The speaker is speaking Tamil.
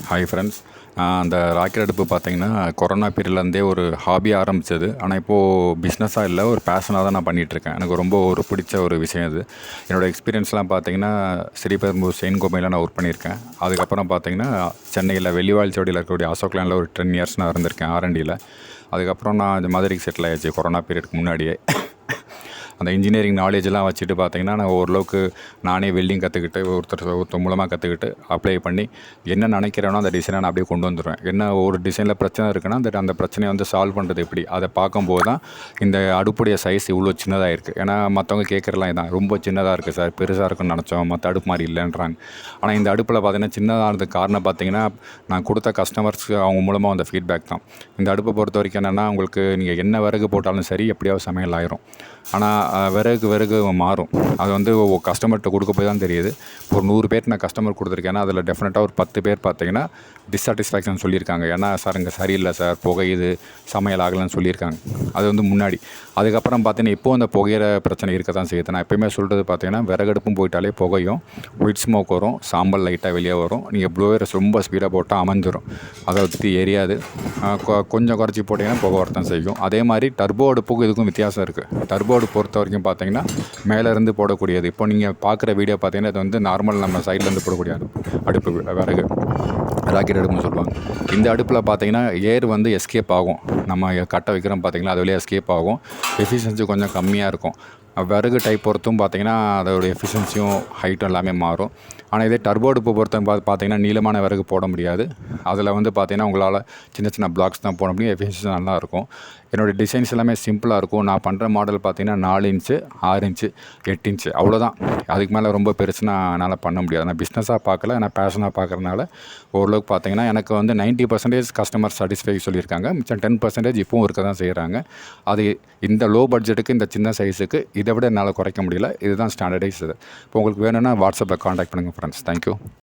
Hi friends. அந்த ராக்கெட் அடுப்பு பார்த்தீங்கன்னா கொரோனா பீரியட்லேருந்தே ஒரு ஹாபி ஆரம்பித்தது. ஆனால் இப்போது பிஸ்னஸாக இல்லை, ஒரு பேஷனாக தான் நான் பண்ணிகிட்ருக்கேன். எனக்கு ரொம்ப ஒரு பிடிச்ச ஒரு விஷயம் இது. என்னோடய எக்ஸ்பீரியன்ஸ்லாம் பார்த்தீங்கன்னா ஸ்ரீபெரும்பூர் செயின் கோம்பையில் நான் ஒர்க் பண்ணியிருக்கேன். அதுக்கப்புறம் பார்த்தீங்கன்னா சென்னையில் வெள்ளிவாழ்ச்சோடியில் இருக்கக்கூடிய அசோக் லேண்டில் ஒரு 10 இயர்ஸ் நான் இருந்திருக்கேன் R&Dயில். அதுக்கப்புறம் நான் இந்த மதுரைக்கு செட்டில் ஆகிடுச்சு கொரோனா பீரியடுக்கு முன்னாடியே. அந்த இன்ஜினியரிங் நாலேஜெலாம் வச்சுட்டு பார்த்தீங்கன்னா நான் ஓரளவுக்கு நானே வெல்டிங் கற்றுக்கிட்டு ஒருத்தர் மூலமாக கற்றுக்கிட்டு அப்ளை பண்ணி என்ன நினைக்கிறேனோ அந்த டிசைனை நான் அப்படியே கொண்டு வந்துடுவேன். என்ன ஒரு டிசைனில் பிரச்சனை இருக்குன்னா அந்த பிரச்சனையை வந்து சால்வ் பண்ணுறது எப்படி, அதை பார்க்கும்போது தான் இந்த அடுப்புடைய சைஸ் இவ்வளோ சின்னதாக இருக்குது. ஏன்னா மற்றவங்க கேட்குறலாம் இதான், ரொம்ப சின்னதாக இருக்குது சார், பெருசாக இருக்குன்னு நினச்சோம், மற்ற அடுப்பு மாதிரி இல்லைன்றாங்க. ஆனால் இந்த அடுப்பில் பார்த்தீங்கன்னா சின்னதானதுக்கு காரணம் பார்த்தீங்கன்னா நான் கொடுத்த கஸ்டமர்ஸ்க்கு அவங்க மூலமாக வந்த ஃபீட்பேக் தான். இந்த அடுப்பை பொறுத்த வரைக்கும் என்னென்னா, உங்களுக்கு நீங்கள் என்ன விறகு போட்டாலும் சரி எப்படியாவது சமையல் ஆயிரும். ஆனால் விறகு மாறும். அது வந்து கஸ்டமர்கிட்ட கொடுக்க போய் தான் தெரியுது. ஒரு 100 பேர் நான் கஸ்டமர் கொடுத்துருக்கேன்னா அதில் டெஃபினட்டாக ஒரு 10 பேர் பார்த்தீங்கன்னா டிஸாட்டிஸ்ஃபேக்ஷன் சொல்லியிருக்காங்க. ஏன்னா சார் இங்கே சரியில்லை சார், புகையுது, சமையல் ஆகலைன்னு சொல்லியிருக்காங்க. அது வந்து முன்னாடி. அதுக்கப்புறம் பார்த்தீங்கன்னா இப்போது அந்த புகையிற பிரச்சனை இருக்க தான் செய்யுது. நான் எப்போயுமே சொல்கிறது பார்த்தீங்கன்னா விறகடுப்பும் போயிட்டாலே புகையும், ஒயிட் ஸ்மோக் வரும், சாம்பல் லைட்டாக வெளியே வரும். நீங்கள் ப்ளோயரை ரொம்ப ஸ்பீடாக போட்டால் அமைஞ்சிரும், அதை பற்றி எரியாது. கொஞ்சம் குறைச்சி போட்டிங்கன்னா புகை வரத்தான் செய்யும். அதே மாதிரி டர்போ அடுப்புக்கும் இதுக்கும் வித்தியாசம் இருக்குது. டர்போ அடுப்பு பொறுத்த வரைக்கும் பார்த்தீங்கன்னா மேலேருந்து போடக்கூடியது. இப்போ நீங்கள் பார்க்குற வீடியோ பார்த்தீங்கன்னா இது வந்து நார்மல் நம்ம சைட்லேருந்து போடக்கூடிய அடுப்பு விறகு ராக்கெட் அடுப்புன்னு சொல்லுவாங்க. இந்த அடுப்பில் பார்த்தீங்கன்னா ஏர் வந்து எஸ்கேப் ஆகும். நம்ம கட்டை வைக்கிறோம் பார்த்தீங்கன்னா அது வழியாக எஸ்கேப் ஆகும். எஃபிஷியன்சி கொஞ்சம் கம்மியாக இருக்கும். விறகு டைப் பொறுத்தும் பார்த்தீங்கன்னா அதோடய எஃபிஷியன்சியும் ஹைட்டும் எல்லாமே மாறும். ஆனால் இதே டர்போ அடுப்பு பொறுத்த பார்த்தீங்கன்னா நீளமான விறகு போட முடியாது. அதில் வந்து பார்த்தீங்கன்னா உங்களால் சின்ன சின்ன பிளாக்ஸ் தான் போட முடியும். எஃபிஷியன்சி நல்லாயிருக்கும். என்னோடய டிசைன்ஸ் எல்லாமே சிம்பிளாக இருக்கும். நான் பண்ணுற மாடல் பார்த்தீங்கன்னா 4 இன்ச்சு, 6 இன்ச்சு, 8 இன்ச்சு அவ்வளோதான். அதுக்கு மேலே ரொம்ப பெருசுனா என்னால் பண்ண முடியாது. நான் பிஸ்னஸாக பார்க்கல, நான் பேஷனாக பார்க்குறதுனால ஓரளவுக்கு பார்த்தீங்கன்னா எனக்கு வந்து 90% கஸ்டமர் சாட்டிஸ்ஃபை சொல்லியிருக்காங்க. மிச்சம் 10% இப்போவும் இருக்க தான் செய்கிறாங்க. அது இந்த லோ பட்ஜெட்டுக்கு, இந்த சின்ன சைஸுக்கு இதை விட என்னால் குறைக்க முடியல. இதுதான் ஸ்டாண்டர்டைஸ் இது. இப்போ உங்களுக்கு வேணும்னா வாட்ஸ்அப்பில் காண்டாக்ட் பண்ணுங்கள் ஃப்ரெண்ட்ஸ். தேங்க்யூ.